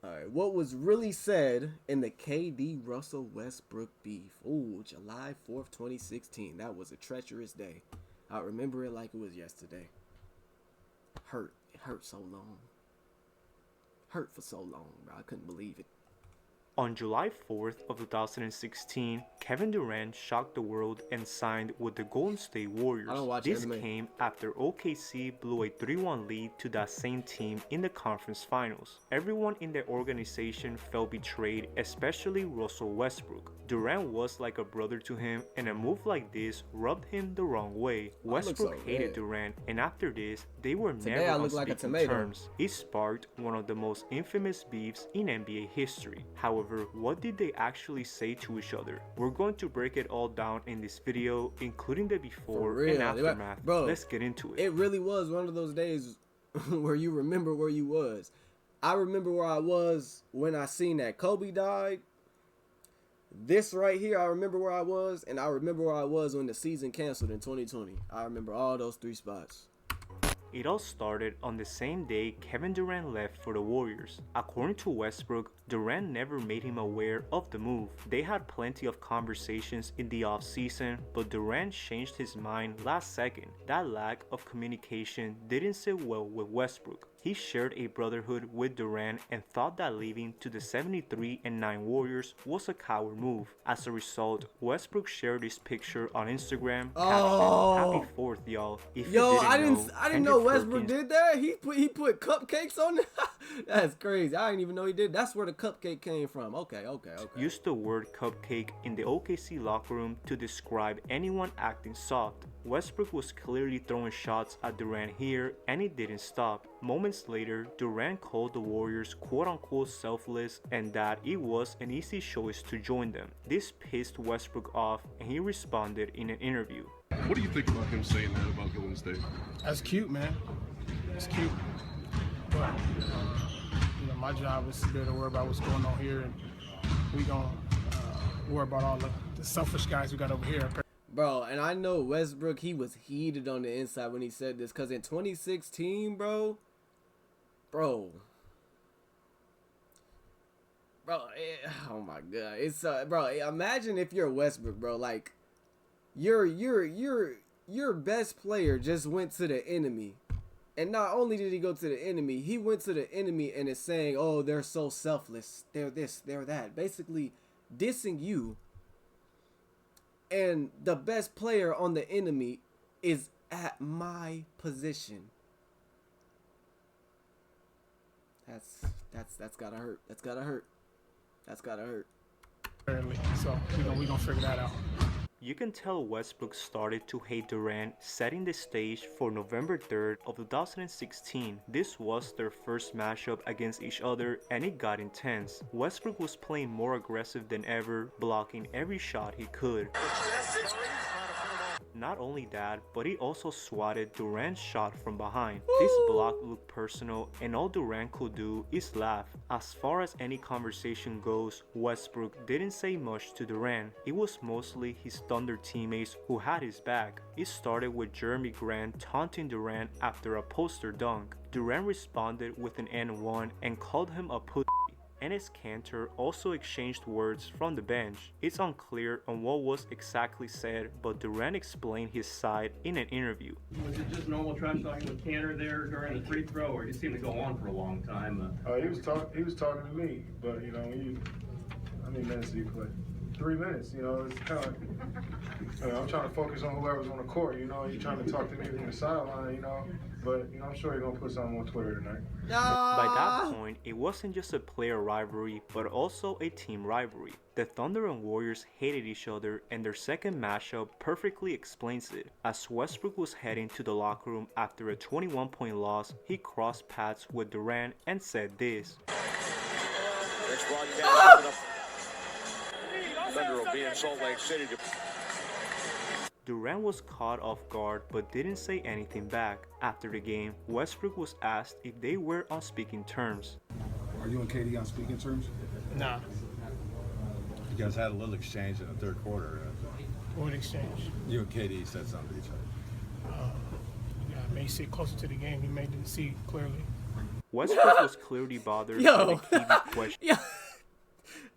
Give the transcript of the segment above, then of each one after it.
All right, what was really said in the KD Russell Westbrook beef? Ooh, July 4th, 2016. That was a treacherous day. I remember it like it was yesterday. Hurt. It hurt so long. Hurt for so long, bro. I couldn't believe it. On July 4th of 2016, Kevin Durant shocked the world and signed with the Golden State Warriors. I don't watch This anime. came after OKC blew a 3-1 lead to that same team in the conference finals. Everyone in the organization felt betrayed, especially Russell Westbrook. Durant was like a brother to him, and a move like this rubbed him the wrong way. Westbrook hated Durant, and after this, they were never on speaking terms. It sparked one of the most infamous beefs in NBA history. However, what did they actually say to each other? We're going to break it all down in this video, including the before and aftermath. Bro, let's get into it. It really was one of those days where you remember where you was. I remember where I was when I seen that Kobe died. This right here, I remember where I was, and I remember where I was when the season canceled in 2020. I remember all those three spots. It all started on the same day Kevin Durant left for the Warriors. According to Westbrook, Durant never made him aware of the move. They had plenty of conversations in the offseason, but Durant changed his mind last second. That lack of communication didn't sit well with Westbrook. He shared a brotherhood with Durant and thought that leaving to the 73-9 Warriors was a coward move. As a result, Westbrook shared this picture on Instagram. Happy 4th, y'all. If I didn't know Westbrook did that. He put cupcakes on it. That's crazy. I didn't even know he did. That's where the cupcake came from. Okay. Used the word cupcake in the OKC locker room to describe anyone acting soft. Westbrook was clearly throwing shots at Durant here, and it didn't stop. Moments later, Durant called the Warriors quote-unquote selfless and that it was an easy choice to join them. This pissed Westbrook off, and he responded in an interview. What do you think about him saying that about Golden State? That's cute, man. It's cute. But, my job is to be able to worry about what's going on here, and we gonna worry about all the selfish guys we got over here. Bro, and I know Westbrook, he was heated on the inside when he said this, because in 2016, bro, oh my God, it's bro, imagine if you're Westbrook, bro, like your best player just went to the enemy, and not only did he go to the enemy, he went to the enemy and is saying, oh, they're so selfless, they're this, they're that, basically dissing you. And the best player on the enemy is at my position. That's gotta hurt. That's gotta hurt. That's gotta hurt. So we gonna figure that out. You can tell Westbrook started to hate Durant, setting the stage for November 3rd of 2016. This was their first matchup against each other, and it got intense. Westbrook was playing more aggressive than ever, blocking every shot he could. Not only that, but he also swatted Durant's shot from behind. This block looked personal, and all Durant could do is laugh. As far as any conversation goes, Westbrook didn't say much to Durant. It was mostly his Thunder teammates who had his back. It started with Jeremy Grant taunting Durant after a poster dunk. Durant responded with an N1 and called him a pussy. Enes Kanter also exchanged words from the bench. It's unclear on what was exactly said, but Durant explained his side in an interview. Was it just normal trash talking with Kanter there during the free throw, or it seemed to go on for a long time? He was talking to me, but how many minutes did he play? 3 minutes. It's kind of I'm trying to focus on whoever's on the court. You're trying to talk to me from the sideline. But I'm sure you're gonna put something on Twitter tonight. By that point, it wasn't just a player rivalry, but also a team rivalry. The Thunder and Warriors hated each other, and their second matchup perfectly explains it. As Westbrook was heading to the locker room after a 21-point loss, he crossed paths with Durant and said this. Thunder will be in Salt Lake City. Durant was caught off guard but didn't say anything back. After the game, Westbrook was asked if they were on speaking terms. Are you and KD on speaking terms? Nah. You guys had a little exchange in the third quarter. What exchange? You and KD said something to each other. May sit closer to the game. He may didn't see clearly. Westbrook was clearly bothered by the KD question.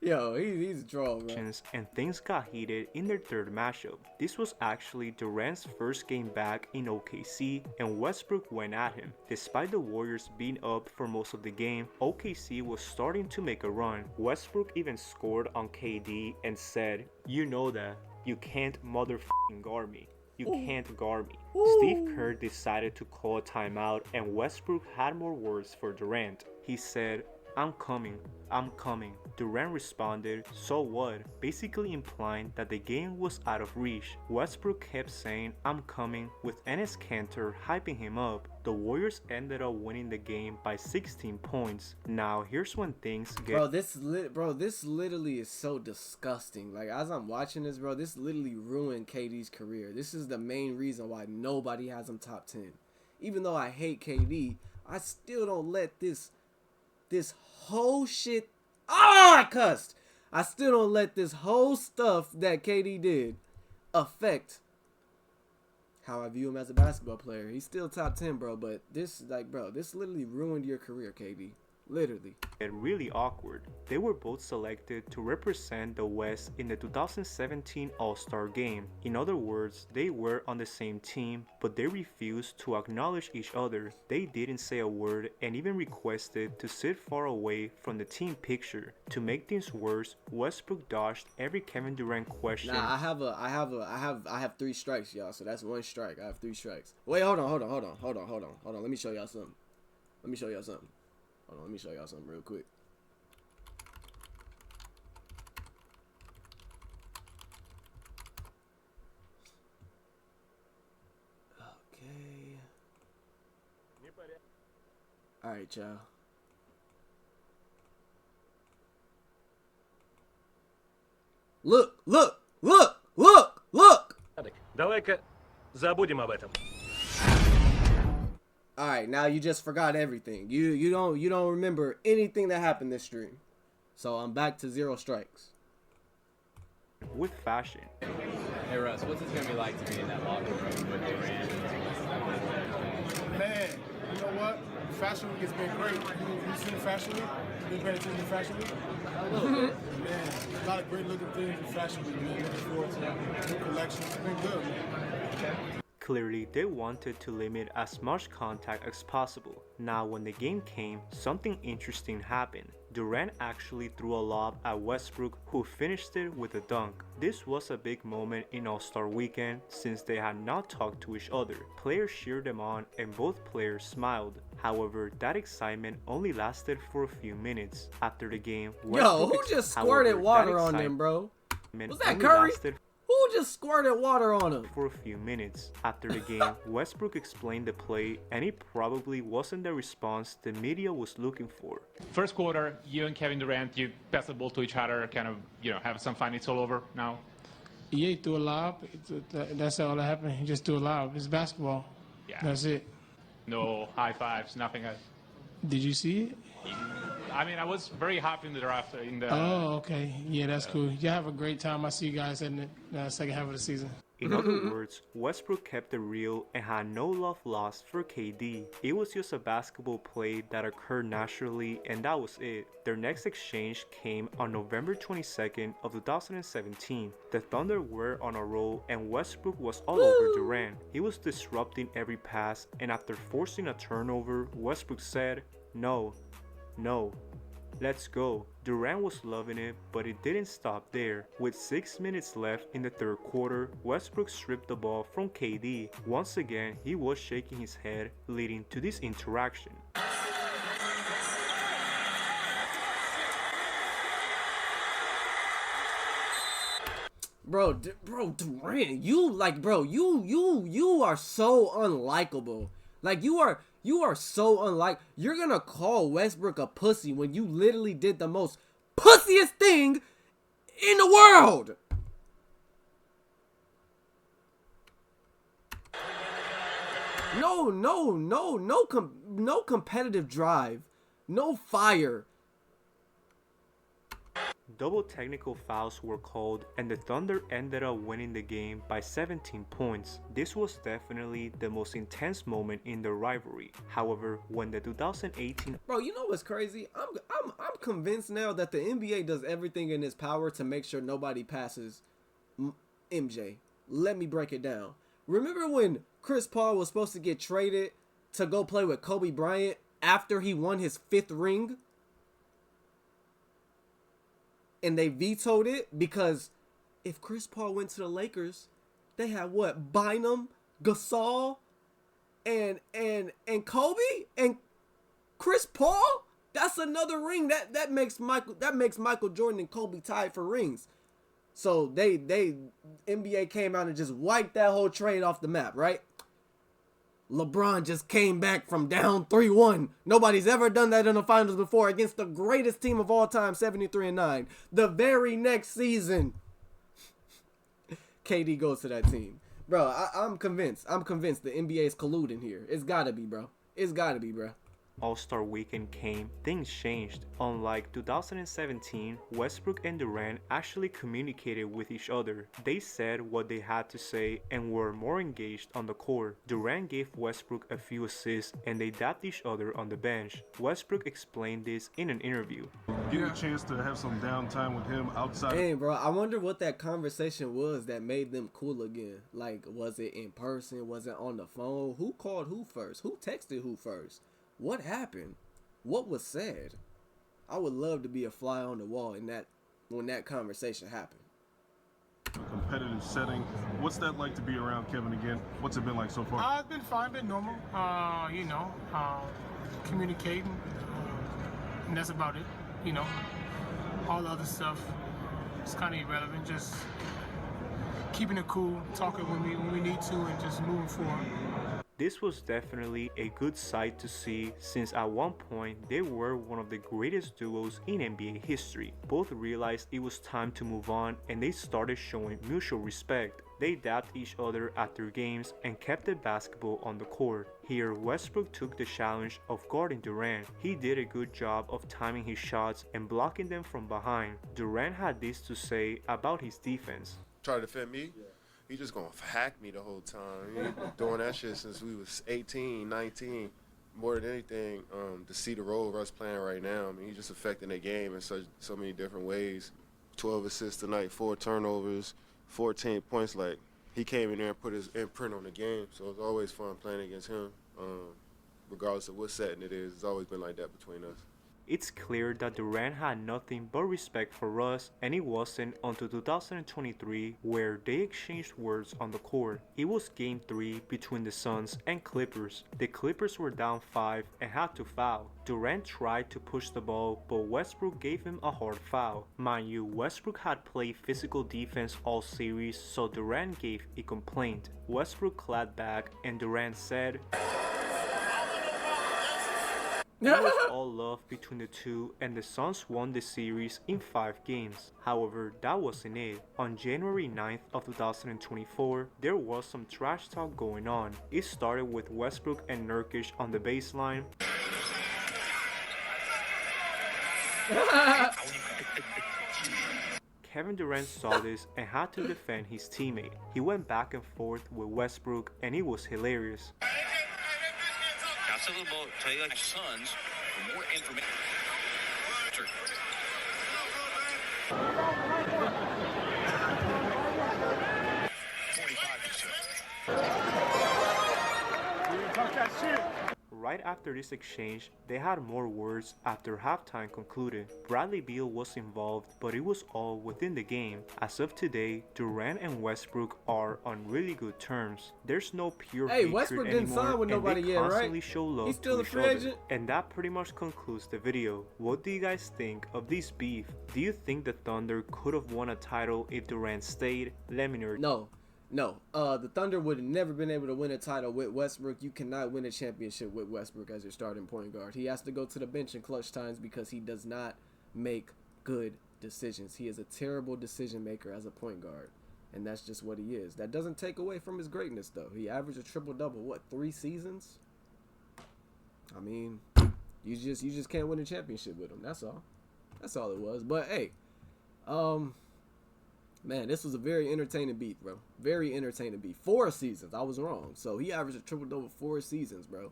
Yo, he's a troll, bro. And things got heated in their third matchup. This was actually Durant's first game back in OKC, and Westbrook went at him. Despite the Warriors being up for most of the game, OKC was starting to make a run. Westbrook even scored on KD and said, "You know that. You can't motherfucking guard me. You can't guard me." Steve Kerr decided to call a timeout, and Westbrook had more words for Durant. He said, "I'm coming. I'm coming." Durant responded, "So what?" basically implying that the game was out of reach. Westbrook kept saying, "I'm coming," with Enes Kanter hyping him up. The Warriors ended up winning the game by 16 points. Now, here's when things get... This literally is so disgusting. Like, as I'm watching this, bro, this literally ruined KD's career. This is the main reason why nobody has him top 10. Even though I hate KD, I still don't let this whole shit... I cussed! I still don't let this whole stuff that KD did affect how I view him as a basketball player. He's still top 10, bro, but this literally ruined your career, KD. Literally. And really awkward. They were both selected to represent the West in the 2017 All-Star Game. In other words, they were on the same team, but they refused to acknowledge each other. They didn't say a word and even requested to sit far away from the team picture. To make things worse, Westbrook dodged every Kevin Durant question. Nah, I have 3 strikes, y'all. So that's 1 strike. I have 3 strikes. Wait, hold on. Let me show y'all something. Hold on, let me show y'all something real quick. Okay. Alright, y'all. Look! Давай-ка забудем об этом. Alright, now you just forgot everything. You don't remember anything that happened this stream. So I'm back to 0 strikes. With fashion. Hey Russ, what's it gonna be like to be in that locker room with Durant? Man, you know what? Fashion Week has been great. You seen Fashion Week? You been paying attention to Fashion Week? A little bit. Man, a lot of great looking things in Fashion Week, man. Looking forward to new collections. It's been good, man. Clearly, they wanted to limit as much contact as possible. Now, when the game came, something interesting happened. Durant actually threw a lob at Westbrook, who finished it with a dunk. This was a big moment in All-Star Weekend since they had not talked to each other. Players cheered them on and both players smiled. However, that excitement only lasted for a few minutes. After the game, Westbrook who just squirted water on them, bro? Was that Curry? Who just squirted water on him? For a few minutes. After the game, Westbrook explained the play, and it probably wasn't the response the media was looking for. First quarter, you and Kevin Durant, you pass the ball to each other, kind of, have some fun. It's all over now. Yeah, he threw a lob. That's all that happened. He just threw a lob. It's basketball. Yeah. That's it. No high fives, nothing. Did you see it? I mean, I was very happy in the draft. Oh, okay. Yeah, that's cool. You have a great time. I see you guys in the second half of the season. In other words, Westbrook kept it real and had no love lost for KD. It was just a basketball play that occurred naturally, and that was it. Their next exchange came on November 22nd of 2017. The Thunder were on a roll and Westbrook was all over Durant. He was disrupting every pass, and after forcing a turnover, Westbrook said, "No, let's go." Durant was loving it, but it didn't stop there. With 6 minutes left in the third quarter, Westbrook stripped the ball from KD. Once again, he was shaking his head, leading to this interaction. Bro, Durant, you are so unlikable. Like, you are so unlike. You're gonna call Westbrook a pussy when you literally did the most pussiest thing in the world. No competitive drive, no fire. Double technical fouls were called and the Thunder ended up winning the game by 17 points. This was definitely the most intense moment in the rivalry. However, when the 2018 Bro, you know what's crazy? I'm convinced now that the NBA does everything in its power to make sure nobody passes MJ. Let me break it down. Remember when Chris Paul was supposed to get traded to go play with Kobe Bryant after he won his 5th ring? And they vetoed it because if Chris Paul went to the Lakers, they had what? Bynum, Gasol, and Kobe and Chris Paul? That's another ring. That makes Michael Jordan and Kobe tied for rings. So they NBA came out and just wiped that whole trade off the map, right? LeBron just came back from down 3-1. Nobody's ever done that in the finals before against the greatest team of all time, 73-9. The very next season, KD goes to that team. Bro, I'm convinced. I'm convinced the NBA is colluding here. It's gotta be, bro. It's gotta be, bro. All-Star Weekend came, things changed. Unlike 2017, Westbrook and Durant actually communicated with each other. They said what they had to say and were more engaged on the court. Durant gave Westbrook a few assists and they dapped each other on the bench. Westbrook explained this in an interview. Get a chance to have some downtime with him outside. Hey, bro, I wonder what that conversation was that made them cool again. Like, was it in person? Was it on the phone? Who called who first? Who texted who first? What happened? What was said? I would love to be a fly on the wall in that when that conversation happened. Competitive setting. What's that like to be around Kevin again? What's it been like so far? It's been fine, been normal. Communicating, and that's about it. All the other stuff is kind of irrelevant. Just keeping it cool, talking when we need to, and just moving forward. This was definitely a good sight to see since at one point they were one of the greatest duos in NBA history. Both realized it was time to move on and they started showing mutual respect. They dapped each other after games and kept the basketball on the court. Here, Westbrook took the challenge of guarding Durant. He did a good job of timing his shots and blocking them from behind. Durant had this to say about his defense. Try to defend me? Yeah. He just gonna hack me the whole time. He been doing that shit since we was 18, 19. More than anything, to see the role Russ playing right now, I mean, he's just affecting the game in so many different ways. 12 assists tonight, 4 turnovers, 14 points. Like, he came in there and put his imprint on the game, so it's always fun playing against him. Regardless of what setting it is, it's always been like that between us. It's clear that Durant had nothing but respect for Russ, and it wasn't until 2023 where they exchanged words on the court. It was Game 3 between the Suns and Clippers. The Clippers were down 5 and had to foul. Durant tried to push the ball, but Westbrook gave him a hard foul. Mind you, Westbrook had played physical defense all series, so Durant gave a complaint. Westbrook clapped back, and Durant said, it was all love between the two and the Suns won the series in 5 games. However, that wasn't it. On January 9th of 2024, there was some trash talk going on. It started with Westbrook and Nurkic on the baseline. Kevin Durant saw this and had to defend his teammate. He went back and forth with Westbrook and it was hilarious. Sons for more information. Right after this exchange, they had more words after halftime concluded. Bradley Beal was involved, but it was all within the game. As of today, Durant and Westbrook are on really good terms. There's no pure hatred Westbrook didn't anymore, sign with nobody and they yet, constantly right? show love He's still to a each free other. agent. And that pretty much concludes the video. What do you guys think of this beef? Do you think the Thunder could have won a title if Durant stayed? Let me know. No, the Thunder would have never been able to win a title with Westbrook. You cannot win a championship with Westbrook as your starting point guard. He has to go to the bench in clutch times because he does not make good decisions. He is a terrible decision maker as a point guard, and that's just what he is. That doesn't take away from his greatness, though. He averaged a triple-double, 3 seasons? I mean, you just can't win a championship with him. That's all. That's all it was. But, hey, Man, this was a very entertaining beat, bro. Very entertaining beat. 4 seasons. I was wrong. So he averaged a triple-double 4 seasons, bro.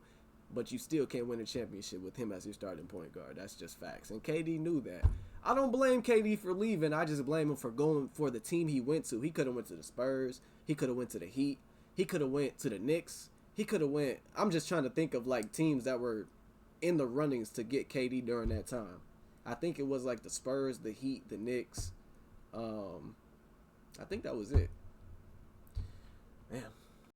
But you still can't win a championship with him as your starting point guard. That's just facts. And KD knew that. I don't blame KD for leaving. I just blame him for going for the team he went to. He could have went to the Spurs. He could have went to the Heat. He could have went to the Knicks. He could have went. I'm just trying to think of like teams that were in the runnings to get KD during that time. I think it was like the Spurs, the Heat, the Knicks. I think that was it. Man.